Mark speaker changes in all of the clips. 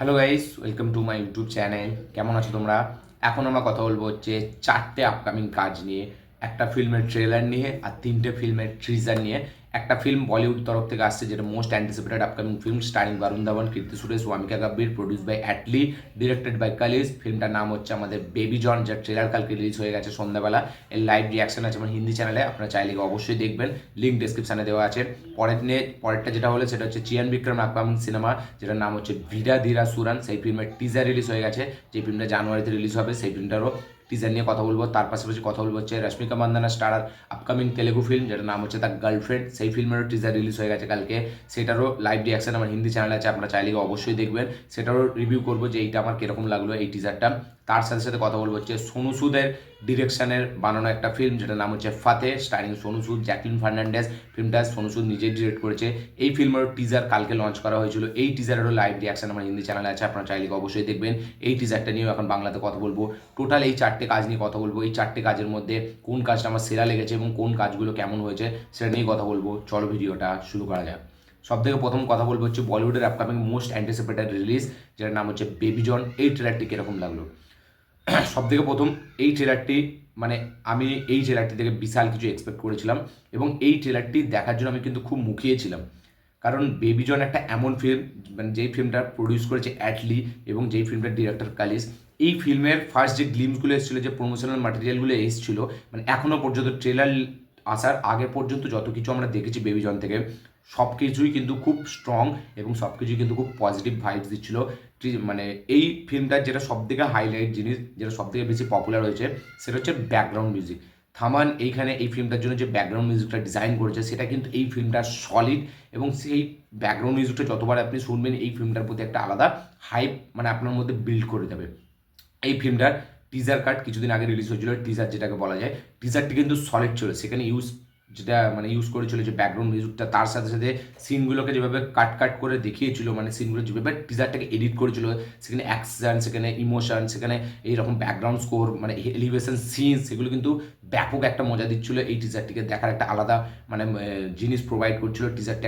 Speaker 1: Hello guys, welcome to my YouTube channel. কেমন আছো তোমরা? এখন আমরা কথা বলবো হচ্ছে 4টে আপকামিং কাজ নিয়ে, একটা ফিল্মের ট্রেলার নিয়ে আর 3টে ফিল্মের ট্রিজার নিয়ে। একটা ফিল্ম বলিউড তরফ থেকে আসছে, যেটা most anticipated upcoming film, starring Varun Dhawan, Keerthy Suresh, Wamiqa Gabbi, produce by Atlee, directed by Kalees. ফিল্মটার নাম হচ্ছে আমাদের বেবি জন, যার ট্রেলার কালকে রিলিজ হয়ে গেছে সন্ধ্যাবেলা। এর লাইভ রিয়াকশন আছে আমার হিন্দি চ্যানেলে, আপনারা চাইলে অবশ্যই দেখবেন, লিঙ্ক ডিসক্রিপশানে দেওয়া আছে। পরেরটা যেটা হলো সেটা হচ্ছে চিয়ান বিক্রম আপকামিং সিনেমা, যেটার নাম হচ্ছে ভিরা ধীরা সুরান। সেই ফিল্মের টিজার রিলিজ হয়ে গেছে, যে ফিল্মটা জানুয়ারিতে রিলিজ হবে। সেই ফিল্মটারও টিজার নিয়ে কথা বলবো। তার পাশাপাশি কথা বলবো হচ্ছে Rashmika Mandanna starrer upcoming Telugu film, যেটার নাম হচ্ছে দ্য গার্লফ্রেন্ড। সেই ফিল্মেরও টিজার রিলিজ হয়ে গেছে কালকে। সেটারও লাইভ রিয়াকশন আমার হিন্দি চ্যানেলে আছে, আপনারা চাইলে অবশ্যই দেখবেন। সেটারও রিভিউ করবো যে এইটা আমার কিরকম লাগলো এই টিজারটা। তার সাথে সাথে কথা বলবো হচ্ছে সোনু সুদের ডিরেকশনের বানানো একটা ফিল্ম, যেটার নাম হচ্ছে ফাতে, স্টারিং সোনু সুদ, জ্যাকলিন ফার্নান্ডেজ। ফিল্মটা সোনু সুদ নিজেই ডিরেক্ট করেছে। এই ফিল্মের টিজার কালকে লঞ্চ করা হয়েছিল। এই টিজারেরও লাইভ রিয়াকশন আমার হিন্দি চ্যানেলে আছে, আপনারা চাইলে অবশ্যই দেখবেন। এই টিজারটা নিয়েও এখন বাংলাতে কথা বলবো। টোটাল এই 4টে কাজ নিয়ে কথা বলবো। এই 4টে কাজের মধ্যে কোন কাজটা আমার সেরা লেগেছে এবং কোন কাজগুলো কেমন হয়েছে সেটা নিয়েই কথা বলবো। চলো ভিডিওটা শুরু করা যাক। সব থেকে প্রথম কথা বলবো হচ্ছে বলিউডের আপকামিং মোস্ট অ্যান্টিসিপেটেড রিলিজ, যেটার নাম হচ্ছে বেবি জন। এই ট্রেলারটি কিরকম লাগলো? সব থেকে প্রথম, এই ট্রেলারটি মানে আমি এই ট্রেলারটি থেকে বিশাল কিছু এক্সপেক্ট করেছিলাম, এবং এই ট্রেলারটি দেখার জন্য আমি কিন্তু খুব মুখিয়েছিলাম। কারণ বেবি জন একটা এমন ফিল্ম, মানে যেই ফিল্মটা প্রডিউস করেছে অ্যাটলি এবং যেই ফিল্মটার ডিরেক্টর কালিস। এই ফিল্মের ফার্স্ট যে গ্লিমসগুলো এসেছিলো, যে প্রমোশনাল ম্যাটেরিয়ালগুলো এসেছিলো, মানে এখনও পর্যন্ত ট্রেলার আসার আগে পর্যন্ত যত কিছু আমরা দেখেছি বেবি জন থেকে, সব কিছুই কিন্তু খুব স্ট্রং এবং সব কিছুই কিন্তু খুব পজিটিভ ভাইবস দিচ্ছিল। মানে এই ফিল্মটার যেটা সব থেকে হাইলাইট জিনিস, যেটা সব থেকে বেশি পপুলার হয়েছে, সেটা হচ্ছে ব্যাকগ্রাউন্ড মিউজিক। থামান এইখানে এই ফিল্মটার জন্য যে ব্যাকগ্রাউন্ড মিউজিকটা ডিজাইন করেছে, সেটা কিন্তু এই ফিল্মটা সলিড, এবং সেই ব্যাকগ্রাউন্ড মিউজিকটা যতবার আপনি শুনবেন, এই ফিল্মটার প্রতি একটা আলাদা হাইপ মানে আপনার মধ্যে বিল্ড করে দেবে। এই ফিল্মটার টিজার কাট কিছুদিন আগে রিলিজ হয়েছিল, টিজার যেটাকে বলা যায়, টিজারটি কিন্তু সলিড ছিল। সেখানে যেটা মানে ইউজ করেছিল যে ব্যাকগ্রাউন্ড মিউজিকটা, তার সাথে সাথে সিনগুলোকে যেভাবে কাট কাট করে দেখিয়েছিল, মানে সিনগুলো যেভাবে টিজারটাকে এডিট করেছিল, সেখানে অ্যাকশন, সেখানে ইমোশন, সেখানে এইরকম ব্যাকগ্রাউন্ড স্কোর, মানে এলিভেশন সিন, সেগুলো কিন্তু ব্যাপক একটা মজা দিচ্ছিল। এই টিজারটিকে দেখার একটা আলাদা মানে জিনিস প্রোভাইড করছিল। টিজারটি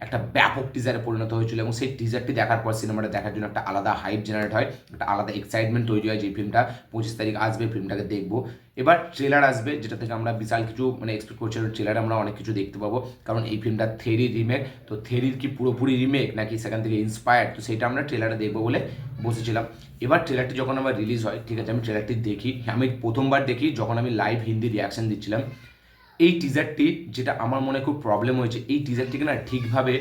Speaker 1: একটা ব্যাপক টিজারে পরিণত হয়েছিল, এবং সেই টিজারটি দেখার পর সিনেমাটা দেখার জন্য একটা আলাদা হাইপ জেনারেট হয়, একটা আলাদা এক্সাইটমেন্ট তৈরি হয়। যে ফিল্মটা 25 তারিখ আসবে, ফিল্মটাকে দেখবো। এবার ট্রেলার আসবে, যেটা থেকে আমরা বিশাল কিছু মানে এক্সপেক্ট করছি। ট্রেলারে আমরা অনেক কিছু দেখতে পাবো, কারণ এই ফিল্মটা থেরি রিমেক। তো থেরির কি পুরোপুরি রিমেক নাকি সেখান থেকে ইন্সপায়ার্ড, তো সেটা আমরা ট্রেলারে দেখবো বলে বসেছিলাম। এবার ট্রেলারটি যখন আমার রিলিজ হয়, ঠিক আছে, আমি ট্রেলারটি দেখি। আমি প্রথমবার দেখি যখন আমি লাইভ হিন্দি রিয়াকশন দিচ্ছিলাম। এই টিজারটি যেটা আমার মনে খুব প্রবলেম হয়েছে, এই টিজারটিকে না ঠিকভাবে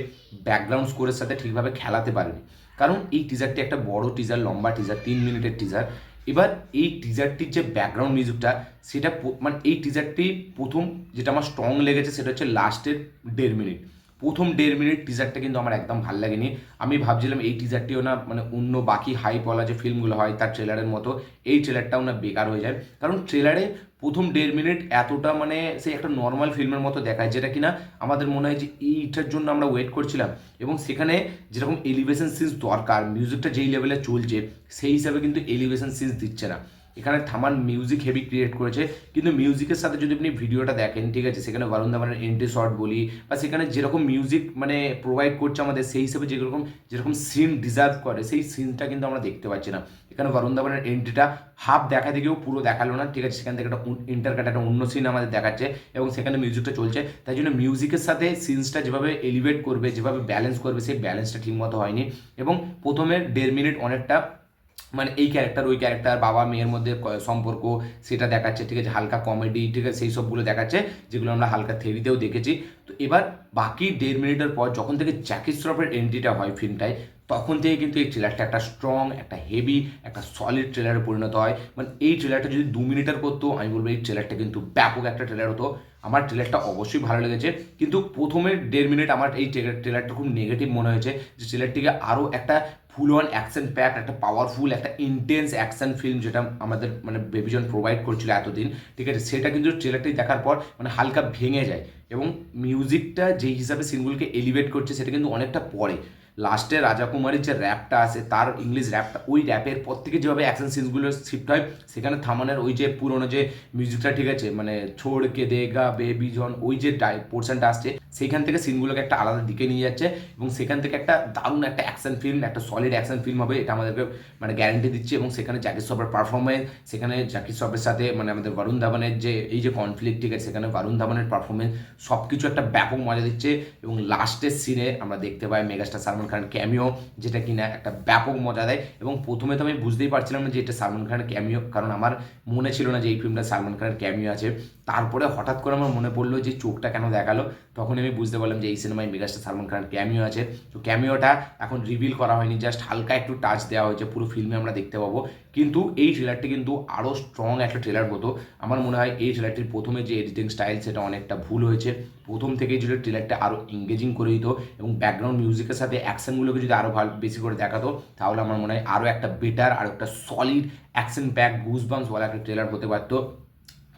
Speaker 1: ব্যাকগ্রাউন্ড স্কোরের সাথে ঠিকভাবে খেলাতে পারেনি। কারণ এই টিজারটি একটা বড় টিজার, লম্বা টিজার, 3 মিনিটের টিজার। এবার এই টিজারটির যে ব্যাকগ্রাউন্ড মিউজিকটা, সেটা মানে এই টিজারটি প্রথম যেটা আমার স্ট্রং লেগেছে, সেটা হচ্ছে লাস্টের 1.5 মিনিট। প্রথম 1.5 মিনিট টিজারটা কিন্তু আমার একদম ভালো লাগেনি। আমি ভাবছিলাম এই টিজারটিও না মানে অন্য বাকি হাইপওয়ালা যে ফিল্মগুলো হয় তার ট্রেলারের মতো এই ট্রেলারটাও না বেকার হয়ে যায়। কারণ ট্রেলারে প্রথম 1.5 মিনিট এতটা মানে সেই একটা নর্মাল ফিল্মের মতো দেখায়, যেটা কিনা আমাদের মনে হয় যে এইটার জন্য আমরা ওয়েট করছিলাম। এবং সেখানে যেরকম এলিভেশন সিনস দরকার, মিউজিকটা যেই লেভেলে চলছে, সেই হিসাবে কিন্তু এলিভেশন সিনস দিচ্ছে না। এখানে থামান মিউজিক হেভি ক্রিয়েট করেছে, কিন্তু মিউজিকের সাথে যদি আপনি ভিডিওটা দেখেন, ঠিক আছে, সেখানে বরুণ ধাওয়ানের এন্ট্রি শট বলি, বা সেখানে যেরকম মিউজিক মানে প্রোভাইড করছে আমাদের, সেই হিসেবে যেরকম সিন ডিজার্ভ করে, সেই সিনটা কিন্তু আমরা দেখতে পাচ্ছি না। এখানে বরুণ ধাওয়ানের এন্ট্রিটা হাফ দেখাতে গিয়েও পুরো দেখালো না, ঠিক আছে, সেখান থেকে একটা ইন্টারকাট একটা অন্য সিন আমাদের দেখাচ্ছে, এবং সেখানে মিউজিকটা চলছে। তাই জন্য মিউজিকের সাথে সিনসটা যেভাবে এলিভেট করবে, যেভাবে ব্যালেন্স করবে, সেই ব্যালেন্সটা ঠিকমতো হয়নি। এবং প্রথমের 1.5 মিনিট অনেকটা মানে এই ক্যারেক্টার ওই ক্যারেক্টার, বাবা মেয়ের মধ্যে সম্পর্ক, সেটা দেখাচ্ছে, ঠিক আছে, হালকা কমেডি, ঠিক আছে, সেই সবগুলো দেখাচ্ছে, যেগুলো আমরা হালকা থেরিতেও দেখেছি। তো এবার বাকি 1.5 মিনিটের পর যখন থেকে জ্যাকি শ্রফের এন্ট্রিটা হয় ফিল্মটায়, তখন থেকে কিন্তু এই ট্রেলারটা একটা স্ট্রং, একটা হেভি, একটা সলিড ট্রেলারে পরিণত হয়। মানে এই ট্রেলারটা যদি 2 মিনিটের করতো, আমি বলবো এই ট্রেলারটা কিন্তু ব্যাপক একটা ট্রেলার হতো। আমার ট্রেলারটা অবশ্যই ভালো লেগেছে, কিন্তু প্রথমের 1.5 মিনিট আমার এই ট্রেলারটা খুব নেগেটিভ মনে হয়েছে। যে ট্রেলারটিকে আরও একটা ফুল অন অ্যাকশন প্যাক, একটা পাওয়ারফুল, একটা ইন্টেন্স অ্যাকশন ফিল্ম, যেটা আমাদের মানে বেবিজন প্রোভাইড করছিল এতদিন, ঠিক আছে, সেটা কিন্তু ট্রেলারটি দেখার পর মানে হালকা ভেঙে যায়। এবং মিউজিকটা যেই হিসাবে সিনগুলোকে এলিভেট করছে, সেটা কিন্তু অনেকটা পরে লাস্টে রাজাকুমারীর যে র্যাপটা আছে, তার ইংলিশ র্যাপটা, ওই র্যাপের পর থেকে যেভাবে অ্যাকশন সিনসগুলো শিফট হয়, সেখানে থামানের ওই যে পুরোনো যে মিউজিকটা, ঠিক আছে, মানে ছোড় কে দেগা বেবি জন, ওই যে পোর্শনটা আসছে, সেইখান থেকে সিনগুলোকে একটা আলাদা দিকে নিয়ে যাচ্ছে এবং সেখান থেকে একটা দারুণ একটা অ্যাকশন ফিল্ম, একটা সলিড অ্যাকশন ফিল্ম হবে, এটা আমাদেরকে মানে গ্যারান্টি দিচ্ছে। এবং সেখানে জ্যাকি শ্রফের পারফরমেন্স, সেখানে জ্যাকি শ্রফের সাথে মানে আমাদের বরুণ ধাওয়ানের যে এই যে কনফ্লিক্ট, ঠিক আছে, সেখানে বরুণ ধাওয়ানের পারফরমেন্স সব কিছু একটা ব্যাপক মজা দিচ্ছে। এবং লাস্টের সিনে আমরা দেখতে পাই মেগাস্টার সালমান খানের ক্যামিও, যেটা কিনা একটা ব্যাপক মজা দেয়। এবং প্রথমে তো আমি বুঝতেই পারছিলাম না যে এটা সালমান খানের ক্যামিও, কারণ আমার মনে ছিল না যে এই ফিল্মটা সালমান খানের ক্যামিও আছে। তারপরে হঠাৎ করে আমার মনে পড়লো যে চোখটা কেন দেখালো, তখন আমি বুঝতে পারলাম যে এই সিনেমায় মেগাস্টার সালমান খানের ক্যামিও আছে। তো ক্যামিওটা এখন রিভিল করা হয়নি, জাস্ট হালকা একটু টাচ দেওয়া হয়েছে, পুরো ফিল্মে আমরা দেখতে পাবো। কিন্তু এই ট্রেলারটি কিন্তু আরও স্ট্রং একটা ট্রেলার হতো। আমার মনে হয় এই ট্রেলারটির প্রথমে যে এডিটিং স্টাইল সেটা অনেকটা ভুল হয়েছে। প্রথম থেকেই যদি ট্রেলারটা আরও এঙ্গেজিং করে দিত এবং ব্যাকগ্রাউন্ড মিউজিকের সাথে অ্যাকশনগুলোকে যদি আরও ভালো বেশি করে দেখাতো, তাহলে আমার মনে হয় আরও একটা বেটার, আরও একটা সলিড অ্যাকশন প্যাক গুজবাম্পস ওয়ালা একটা ট্রেলার হতে পারতো।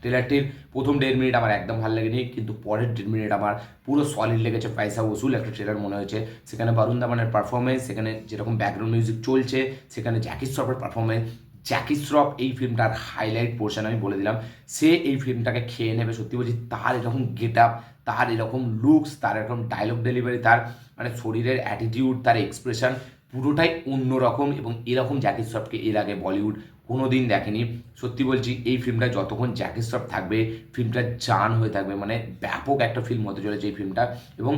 Speaker 1: ট্রেলারটির প্রথম 1.5 মিনিট আমার একদম ভালো লাগেনি, কিন্তু পরের 1.5 মিনিট আমার পুরো সলিড লেগেছে, পয়সা ওসুল একটা ট্রেলার মনে হয়েছে। সেখানে বরুণ ধাওয়ানের পারফরমেন্স, সেখানে যেরকম ব্যাকগ্রাউন্ড মিউজিক চলছে, সেখানে জ্যাকি শ্রফের পারফরমেন্স। জ্যাকি শ্রফ এই ফিল্মটার হাইলাইট পোর্শন আমি বলে দিলাম, সে এই ফিল্মটাকে খেয়ে নেবে, সত্যি বলছি। তার এরকম গেট আপ, তার এরকম লুকস, তার এরকম ডায়লগ ডেলিভারি, তার মানে শরীরের অ্যাটিটিউড, তার এক্সপ্রেশন পুরোটাই অন্যরকম। এবং এরকম জ্যাকি শ্রফকে এর আগে বলিউড কোনো দিন দেখেনি। সত্যি বলছি, এই ফিল্মটা যতক্ষণ জ্যাকি শ্রফ থাকবে, ফিল্মটা জান হয়ে থাকবে, মানে ব্যাপক একটা ফিল্ম হতে চলেছে এই ফিল্মটা। এবং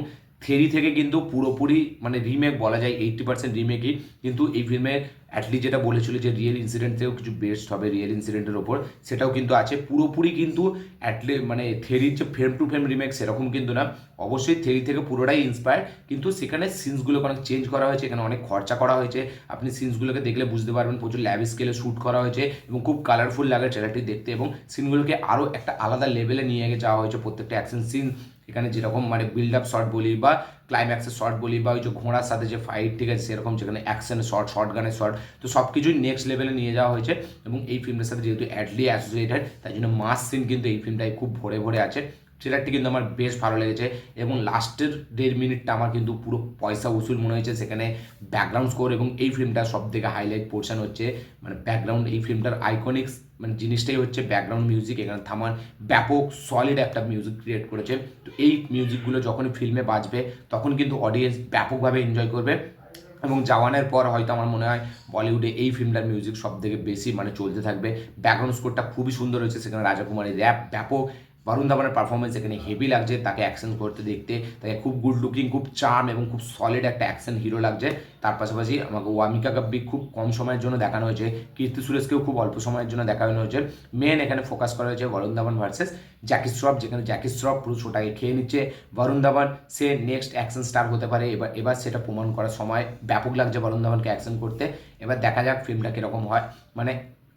Speaker 1: থেরি থেকে কিন্তু পুরোপুরি মানে রিমেক বলা যায়, 80% রিমেকই। কিন্তু এই ফিল্মে অ্যাটলিস্ট যেটা বলেছিল যে রিয়েল ইনসিডেন্ট থেকেও কিছু বেস্ট হবে রিয়েল ইনসিডেন্টের ওপর, সেটাও কিন্তু আছে পুরোপুরি। কিন্তু মানে থেরির যে ফ্রেম টু ফ্রেম রিমেক সেরকম কিন্তু না, অবশ্যই থেরি থেকে পুরোটাই ইন্সপায়ার, কিন্তু সেখানে সিনসগুলোকে অনেক চেঞ্জ করা হয়েছে, এখানে অনেক খরচা করা হয়েছে। আপনি সিনসগুলোকে দেখলে বুঝতে পারবেন প্রচুর ল্যাব স্কেলে শ্যুট করা হয়েছে এবং খুব কালারফুল লাগে ট্রেলারটি দেখতে। এবং সিনগুলোকে আরও একটা আলাদা লেভেলে নিয়ে যাওয়া হয়েছে, প্রত্যেকটা অ্যাকশন সিন এখানে যেরকম মানে বিল্ড আপ শট বলি বা ক্লাইম্যাক্সের শট বলি বা ওই যে ঘোড়ার সাথে যে ফাইট, ঠিক আছে, সেরকম যেখানে অ্যাকশনের শট, শর্ট গানের শট, তো সব কিছুই নেক্সট লেভেলে নিয়ে যাওয়া হয়েছে। এবং এই ফিল্মের সাথে যেহেতু অ্যাডলি অ্যাসোসিয়েটেড, তাই জন্য মাস সিন কিন্তু এই ফিল্মটায় খুব ভরে ভরে আছে। ট্রেলারটি কিন্তু আমার বেশ ভালো লেগেছে এবং লাস্টের 1.5 মিনিটটা আমার কিন্তু পুরো পয়সা উসুল মনে হয়েছে। সেখানে ব্যাকগ্রাউন্ড স্কোর এবং এই ফিল্মটার সব থেকে হাইলাইট পোর্শন হচ্ছে মানে ব্যাকগ্রাউন্ড, এই ফিল্মটার আইকনিক্স মানে জিনিসটাই হচ্ছে ব্যাকগ্রাউন্ড মিউজিক। এখানে থামান ব্যাপক সলিড একটা মিউজিক ক্রিয়েট করেছে। তো এই মিউজিকগুলো যখনই ফিল্মে বাজবে তখন কিন্তু অডিয়েন্স ব্যাপকভাবে এনজয় করবে। এবং জওয়ানের পর হয়তো আমার মনে হয় বলিউডে এই ফিল্মটার মিউজিক সব থেকে বেশি মানে চলতে থাকবে। ব্যাকগ্রাউন্ড স্কোরটা খুবই সুন্দর হয়েছে, সেখানে রাজা কুমারের র্যাপ ব্যাপক, বরুণ ধাওয়ানের পারফরমেন্স এখানে হেভি লাগছে, তাকে অ্যাকশন করতে দেখতে, তাকে খুব গুড লুকিং, খুব চার্ম এবং খুব সলিড একটা অ্যাকশন হিরো লাগছে। তার পাশাপাশি আমাকে ওয়ামিকা গাব্বি খুব কম সময়ের জন্য দেখানো হয়েছে, কীর্তি সুরেশকেও খুব অল্প সময়ের জন্য দেখানো হয়েছে। মেন এখানে ফোকাস করা হয়েছে বরুণ ধাওয়ান ভার্সেস জ্যাকি শ্রফ, যেখানে জ্যাকি শ্রফ পুরো শোটাকে খেয়ে নিচ্ছে। বরুণ ধাওয়ান সে নেক্সট অ্যাকশন স্টার হতে পারে, এবার সেটা প্রমাণ করার সময়। ব্যাপক লাগছে বরুণ ধাওয়ানকে অ্যাকশন করতে। এবার দেখা যাক ফিল্মটা কীরকম হয়। মানে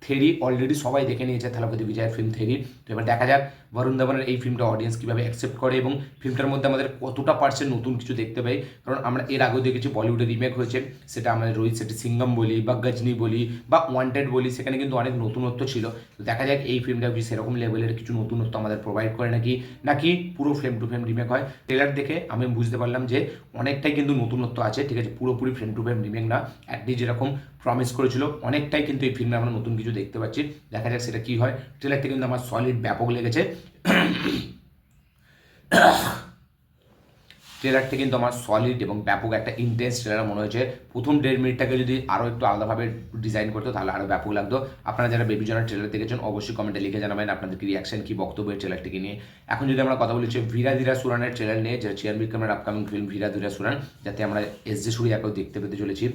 Speaker 1: থেরি অলরেডি সবাই দেখে নিয়েছে, থালাপতি বিজয়ের ফিল্ম থেরি। তো এবার দেখা যাক বরুণ ধাওয়ানের এই ফিল্মটা অডিয়েন্স কীভাবে অ্যাকসেপ্ট করে এবং ফিল্মটার মধ্যে আমাদের কতটা পার্সেন্ট নতুন কিছু দেখতে পাই। কারণ আমরা এর আগেও দেখেছি বলিউডে রিমেক হয়েছে, সেটা আমাদের রোহিত শেট্টি সিঙ্গম বলি বা গজনি বলি বা ওয়ান্টেড বলি, সেখানে কিন্তু অনেক নতুনত্ব ছিল। তো দেখা যাক এই ফিল্মটা কি সেরকম লেভেলের কিছু নতুনত্ব আমাদের প্রোভাইড করে নাকি পুরো ফ্রেম টু ফ্রেম রিমেক হয়। ট্রেলার দেখে আমি বুঝতে পারলাম যে অনেকটাই কিন্তু নতুনত্ব আছে, ঠিক আছে, পুরোপুরি ফ্রেম টু ফ্রেম রিমেক না। অ্যাটলিস্ট যেরকম প্রমিস করেছিল অনেকটাই কিন্তু এই ফিল্মে আমরা নতুন কিছু দেখতে পাচ্ছি। দেখা যাক সেটা কী হয়। ট্রেলারটা কিন্তু আমার সলিড ব্যাপক লেগেছে। ট্রেলারটা কিন্তু আমার সলিড এবং ব্যাপক একটা ইন্টেন্স ট্রেলার মনে হয়েছে। প্রথম 1.5 মিনিটটাকে যদি আরও একটু আলাদাভাবে ডিজাইন করতো তাহলে আরও ব্যাপক লাগতো। আপনারা যারা বেবি জনের ট্রেলার দেখেছেন অবশ্যই কমেন্টে লিখে জানাবেন আপনাদের কি রিয়াকশন, কি বক্তব্য এই ট্রেলারটিকে নিয়ে। এখন যদি আমরা কথা বলেছি ভিরা ধীরা সুরানের ট্রেলার নিয়ে, যে চিয়ান বিক্রমের আপকামিং ফিল্ম ভিরা ধীরা সুরান, যাতে আমরা এস.জে. সূর্যাকেও দেখতে পেতে চলেছি।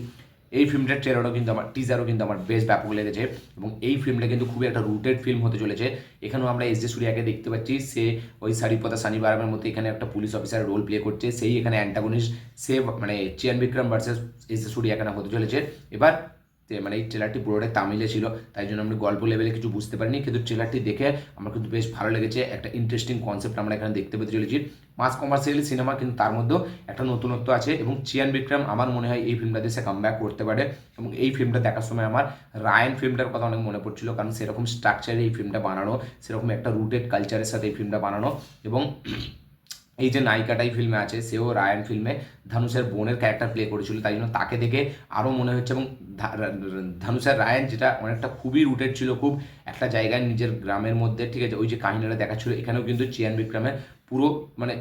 Speaker 1: এই ফিল্মটার ট্রেলারও কিন্তু আমার টিজারও কিন্তু আমার বেশ ব্যাপক লেগেছে এবং এই ফিল্মটা কিন্তু খুবই একটা রুটেড ফিল্ম হতে চলেছে। এখানেও আমরা এস.জে. সূর্যাকে দেখতে পাচ্ছি, সে ওই সারিপতা সানিবারামের মতো এখানে একটা পুলিশ অফিসার রোল প্লে করছে, সেই এখানে অ্যান্টাগনিস্ট, সে মানে চিয়ান বিক্রম ভার্সেস এস.জে. সূর্যা এখানে হতে চলেছে। এবার মানে এই ট্রেলারটি পুরোটাই তামিলে ছিল, তাই জন্য আমরা গল্প লেভেলে কিছু বুঝতে পারিনি, কিন্তু ট্রেলারটি দেখে আমার কিন্তু বেশ ভালো লেগেছে। একটা ইন্টারেস্টিং কনসেপ্ট আমরা এখানে দেখতে পেতে চলেছি। মাস কমার্শিয়াল সিনেমা, কিন্তু তার মধ্যেও একটা নতুনত্ব আছে এবং চিয়ান বিক্রম আমার মনে হয় এই ফিল্মটাতে সে কামব্যাক করতে পারে। এবং এই ফিল্মটা দেখার সময় আমার রায়ান ফিল্মটার কথা অনেক মনে পড়ছিল, কারণ সেরকম স্ট্রাকচারে এই ফিল্মটা বানানো, সেরকম একটা রুটেড কালচারের সাথে এই ফিল্মটা বানানো। এবং এই যে নায়িকাটাই ফিল্মে আছে সেও রায়ান ফিল্মে ধানুষের বোনের ক্যারেক্টার প্লে করেছিল, তাই জন্য তাকে দেখে আরও মনে হচ্ছে। এবং ধানুষের রায়ান যেটা অনেকটা খুবই রুটেড ছিল, খুব একটা জায়গায় নিজের গ্রামের মধ্যে, ঠিক আছে, ওই যে কাহিনীটা দেখাচ্ছিল, এখানেও কিন্তু চিয়ান বিক্রমের পুরো মানে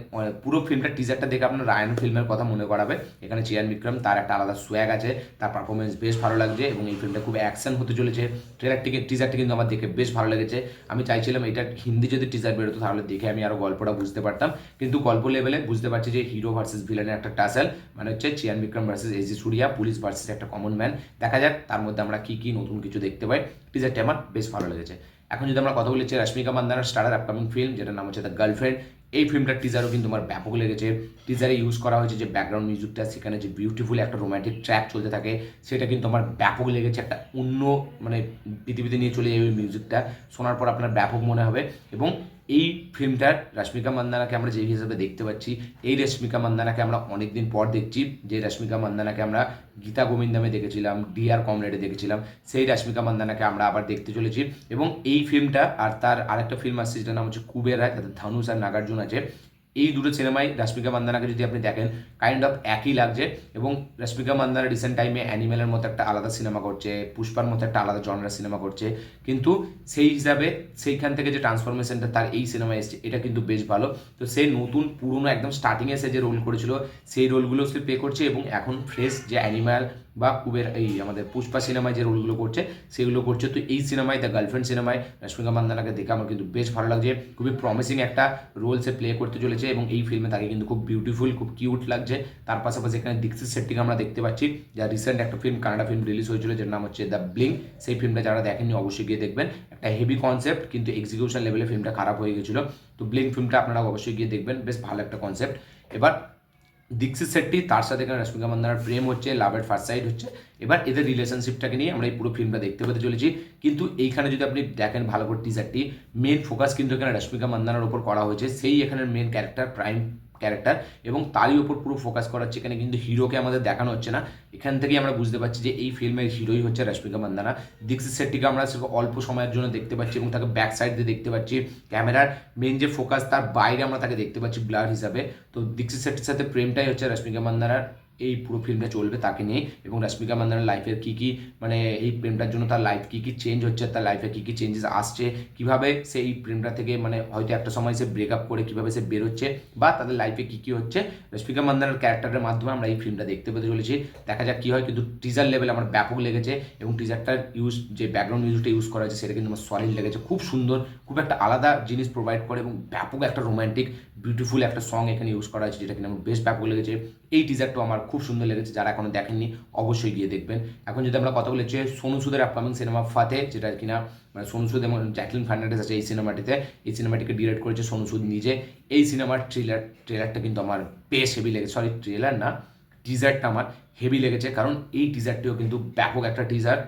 Speaker 1: পুরো ফিল্মটা টিজারটা দেখে আপনার রায়ন ফিল্মের কথা মনে করাবে। এখানে চিয়ান বিক্রম, তার একটা আলাদা সোয়াগ আছে, তার পারফরমেন্স বেশ ভালো লাগছে এবং এই ফিল্মটা খুব অ্যাকশন হতে চলেছে। টিজারটি কিন্তু আমার দেখে বেশ ভালো লেগেছে। আমি চাইছিলাম এটা হিন্দি যদি টিজার বেরোতো তাহলে দেখে আমি আরও গল্পটা বুঝতে পারতাম, কিন্তু গল্প লেভেলে বুঝতে পারছি যে হিরো ভার্সেস ভিলেনের একটা টাসেল, মানে হচ্ছে চিয়ান বিক্রম ভার্সেস এজি সুরিয়া, পুলিশ ভার্সেস একটা কমন ম্যান। দেখা যাক তার মধ্যে আমরা কী কী নতুন কিছু দেখতে পাই। টিজারটি আমার বেশ ভালো লেগেছে। এখন যদি আমরা কথা বলি রশ্মিকা মান্দানার স্টারের আপকামিং ফিল্ম, যেটার নাম হচ্ছে দ্য গার্লফ্রেন্ড, এই ফিল্মটার টিজারও কিন্তু আমার ব্যাপক লেগেছে। টিজারে ইউজ করা হয়েছে যে ব্যাকগ্রাউন্ড মিউজিকটা, সেখানে যে বিউটিফুল একটা রোম্যান্টিক ট্র্যাক চলতে থাকে, সেটা কিন্তু আমার ব্যাপক লেগেছে। একটা অন্য মানে পৃথিবীতে নিয়ে চলে যাবে মিউজিকটা, শোনার পর আপনার ব্যাপক মনে হবে। এবং এই ফিল্মটার রশ্মিকা মান্দানাকে আমরা যে হিসেবে দেখতে পাচ্ছি, এই রশ্মিকা মান্দানাকে আমরা অনেকদিন পর দেখছি। যে রশ্মিকা মান্দানাকে আমরা গীতা গোবিন্দামে দেখেছিলাম, ডিআর কমরেডে দেখেছিলাম, সেই রশ্মিকা মান্দানাকে আমরা আবার দেখতে চলেছি। এবং এই ফিল্মটা আর তার আরেকটা ফিল্ম আসছে যেটার নাম হচ্ছে কুবের রায়, তাদের ধনুষ আর নাগার্জুন আছে। এই দুটো সিনেমায় রশ্মিকা মান্দানাকে যদি আপনি দেখেন কাইন্ড অফ একই লাগছে। এবং রশ্মিকা মান্দানা রিসেন্ট টাইমে অ্যানিমেলের মতো একটা আলাদা সিনেমা করছে, পুষ্পার মতো একটা আলাদা জনরার সিনেমা করছে, কিন্তু সেই হিসাবে সেইখান থেকে যে ট্রান্সফরমেশনটা তার এই সিনেমায় এসছে এটা কিন্তু বেশ ভালো। তো সে নতুন পুরনো একদম স্টার্টিংয়ে সে যে রোল করেছিল সেই রোলগুলো সে প্লে করছে, এবং এখন ফ্রেশ যে অ্যানিম্যাল বা কুবের এই আমাদের পুষ্পা সিনেমায় যে রোলগুলো করছে সেগুলো করছে। তো এই সিনেমায় দ্য গার্লফ্রেন্ড সিনেমায় রশ্মিকা মান্দানাকে দেখে আমার কিন্তু বেশ ভালো লাগছে। খুবই প্রমিসিং একটা রোল সে প্লে করতে চলেছে এবং এই ফিল্মে তাকে কিন্তু খুব বিউটিফুল, খুব কিউট লাগছে। তার পাশাপাশি এখানে দীক্ষিত শেট্টিকে আমরা দেখতে পাচ্ছি, যা রিসেন্ট একটা ফিল্ম কানাডা ফিল্ম রিলিজ হয়েছিল যার নাম হচ্ছে দ্য ব্লিঙ্ক। সেই ফিল্মটা যারা দেখেননি অবশ্যই গিয়ে দেখবেন। একটা হেভি কনসেপ্ট, কিন্তু এক্সিকিউশন লেভেলে ফিল্মটা খারাপ হয়ে গেছিলো। তো ব্লিঙ্ক ফিল্মটা আপনারা অবশ্যই গিয়ে দেখবেন, বেশ ভালো একটা কনসেপ্ট। এবার দীক্ষিত শেট্টি, তার সাথে এখানে রশ্মিকা মান্দানার প্রেম হচ্ছে, লাভ এট ফার্স্ট সাইট হচ্ছে। এবার এদের রিলেশনশিপটাকে নিয়ে আমরা এই পুরো ফিল্মটা দেখতে পেতে চলেছি। কিন্তু এইখানে যদি আপনি দেখেন ভালো করে টিজারটি, মেন ফোকাস কিন্তু এখানে রশ্মিকা মান্দানার ওপর করা হয়েছে, সেই এখানের মেন ক্যারেক্টার, প্রাইম ক্যারেক্টার, এবং তারই ওপর পুরো ফোকাস করা হচ্ছে। এখানে কিন্তু হিরোকে আমাদের দেখানো হচ্ছে না। এখান থেকেই আমরা বুঝতে পারছি যে এই ফিল্মের হিরোই হচ্ছে রশ্মিকা মান্দানা। দীক্ষিত শেট্টিকে আমরা অল্প সময়ের জন্য দেখতে পাচ্ছি এবং তাকে ব্যাক সাইড দিয়ে দেখতে পাচ্ছি, ক্যামেরার মেন যে ফোকাস তার বাইরে আমরা তাকে দেখতে পাচ্ছি ব্লার হিসাবে। তো দীক্ষিত শেট্টির সাথে প্রেমটাই হচ্ছে রশ্মিকা মান্দানার এই পুরো ফিল্মটা চলবে তাকে নিয়ে। এবং রশ্মিকা মান্দানার লাইফের কী কী মানে এই প্রেমটার জন্য তার লাইফ কী কী চেঞ্জ হচ্ছে, তার লাইফে কী কী চেঞ্জেস আসছে, কীভাবে সে এই প্রেমটা থেকে মানে হয়তো একটা সময় সে ব্রেকআপ করে কীভাবে সে বেরোচ্ছে, বা তাদের লাইফে কী কী হচ্ছে, রশ্মিকা মান্দানার ক্যারেক্টারের মাধ্যমে আমরা এই ফিল্মটা দেখতে পেতে চলেছি। দেখা যাক কী হয়। কিন্তু টিজার লেভেল আমার ব্যাপক লেগেছে এবং টিজারটার ইউজ যে ব্যাকগ্রাউন্ড মিউজিকটা ইউজ করা হয়েছে সেটা কিন্তু আমার সলিড লেগেছে। খুব সুন্দর, খুব একটা আলাদা জিনিস প্রোভাইড করে এবং ব্যাপক একটা রোম্যান্টিক বিউটিফুল একটা সং এখানে ইউজ করা হয়েছে, যেটা কিন্তু আমার বেশ ব্যাপক লেগেছে। এই টিজারটাও আমার খুব সুন্দর লেগেছে, যারা এখনো দেখেননি অবশ্যই গিয়ে দেখবেন। এখন যদি আমরা কথা বলেছি সোনু সুদের আপকামিং সিনেমা ফাতে, যেটা কিনা মানে সোনু সুদ এবং জ্যাকলিন ফার্নান্ডেজ আছে এই সিনেমাটিতে। এই সিনেমাটিকে ডিরেক্ট করেছে সোনু সুদ নিজে। এই সিনেমার ট্রেলারটা কিন্তু আমার বেশ হেভি লেগেছে, সরি ট্রেলার না, টিজারটা আমার হেভি লেগেছে, কারণ এই টিজারটিও কিন্তু ব্যাপক একটা টিজার।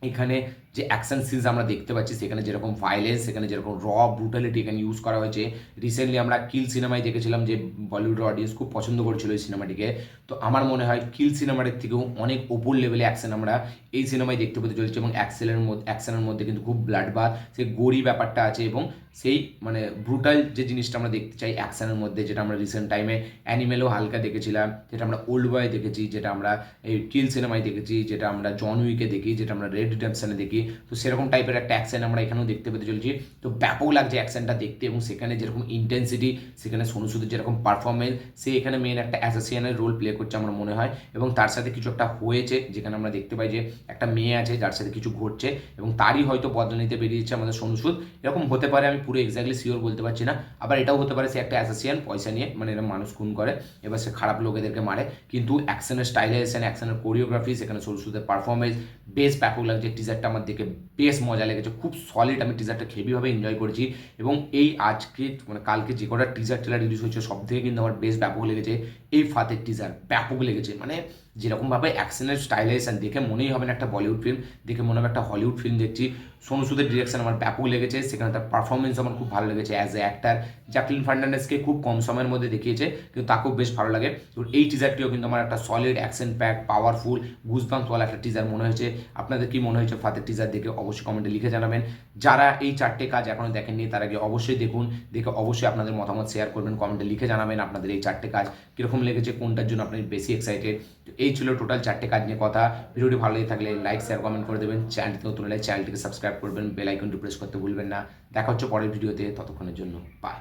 Speaker 1: এখানে যে অ্যাকশন সিনস আমরা দেখতে পাচ্ছি, সেখানে যেরকম ভায়োলেন্স, সেখানে যেরকম ব্রুটালিটি এখানে ইউজ করা হয়েছে। রিসেন্টলি আমরা কিল সিনেমায় দেখেছিলাম যে বলিউডের অডিয়েন্স খুব পছন্দ করেছিল এই সিনেমাটিকে। তো আমার মনে হয় কিল সিনেমাটির থেকেও অনেক ওপর লেভেলে অ্যাকশন আমরা এই সিনেমায় দেখতে পেতে চলেছি। এবং অ্যাকশনের মধ্যে কিন্তু খুব ব্লাড বাথ, সেই গড়ি ব্যাপারটা আছে এবং সেই মানে ব্রুটাল যে জিনিসটা আমরা দেখতে চাই অ্যাকশনের মধ্যে, যেটা আমরা রিসেন্ট টাইমে অ্যানিমেলেও হালকা দেখেছিলাম, যেটা আমরা ওল্ড বয়ে দেখেছি, যেটা আমরা এই কিল সিনেমায় দেখেছি, যেটা আমরা জন উইকে দেখি, যেটা আমরা রেড রিডেম্পশনে দেখি। তো সেরকম টাইপের একটা অ্যাকশন আমরা এখানেও দেখতে পেতে চলেছি। তো ব্যাপক লাগছে অ্যাকশনটা দেখতে, এবং সেখানে যেরকম ইন্টেন্সিটি, সেখানে সোনু সুদের যেরকম পারফরমেন্স, সে এখানে মেন একটা অ্যাসাসিয়ানের রোল প্লে করছে আমার মনে হয়। এবং তার সাথে কিছু একটা হয়েছে, যেখানে আমরা দেখতে পাই যে একটা মেয়ে আছে যার সাথে কিছু ঘটছে এবং তারই হয়তো বদলা নিতে বেরিয়েছে আমাদের সোনু সুদ। এরকম হতে পারে, আমি পুরো এক্স্যাক্টলি শিওর বলতে পারছি না। আবার এটাও হতে পারে সে একটা অ্যাসাসিয়ান, পয়সা নিয়ে মানে এরা মানুষ খুন করে, এবার সে খারাপ লোকেদেরকে মারে। কিন্তু অ্যাকশনের স্টাইলাইজেশন, অ্যাকশনের কোরিওগ্রাফি, সেখানে সোনু সুদের পারফরমেন্স বেশ ব্যাপক লাগছে। টিজারটা আমার দেখে বেশ মজা লেগেছে, খুব সলিড। আমি টিজারটা হেভিভাবে এনজয় করেছি। এবং এই আজকে মানে কালকে যে কটা টিজার ট্রেলার রিলিজ হয়েছে সব থেকে কিন্তু আমার বেশ ব্যাপক লেগেছে এই ফাতের টিজার, ব্যাপক লেগেছে। মানে যেরকমভাবে অ্যাকশনের স্টাইলাইজেশন দেখে মনেই হবে না একটা বলিউড ফিল্ম, দেখে মনে হবে একটা হলিউড ফিল্ম দেখছি। সোনু সুদের ডিরেকশন আমার ব্যাপক লেগেছে, সেখানে তার পারফরমেন্স আমার খুব ভালো লেগেছে অ্যাজ এ অ্যাক্টার। জ্যাকলিন ফার্নান্ডেজকে খুব কম সময়ের মধ্যে দেখিয়েছে, কিন্তু তাকেও বেশ ভালো লাগে। তো এই টিজারটিও কিন্তু আমার একটা সলিড অ্যাকশন প্যাক, পাওয়ারফুল, গুজবাম্পওয়ালা একটা টিজার মনে হয়েছে। আপনাদের কি মনে হয়েছে ফাতের টিজার দেখে অবশ্যই কমেন্টে লিখে জানাবেন। যারা এই 4টে কাজ এখনও দেখেননি তার আগে অবশ্যই দেখুন, দেখে অবশ্যই আপনাদের মতামত শেয়ার করবেন, কমেন্টে লিখে জানাবেন আপনাদের এই 4টে কাজ কীরকম লেগেছে, কোনটার জন্য আপনি বেশি এক্সাইটেড। তো এই ছিল টোটাল 4টে কাজ নিয়ে কথা। ভিডিওটি ভালো লেগে থাকলে লাইক, শেয়ার, কমেন্ট করে দেবেন। চ্যানেলটি নতুন হলে চ্যানেলটিকে সাবস্ক্রাইব করবেন, বেল আইকনটি প্রেস করতে ভুলবেন না। দেখা হচ্ছে পরের ভিডিওতে, ততক্ষণের জন্য বাই।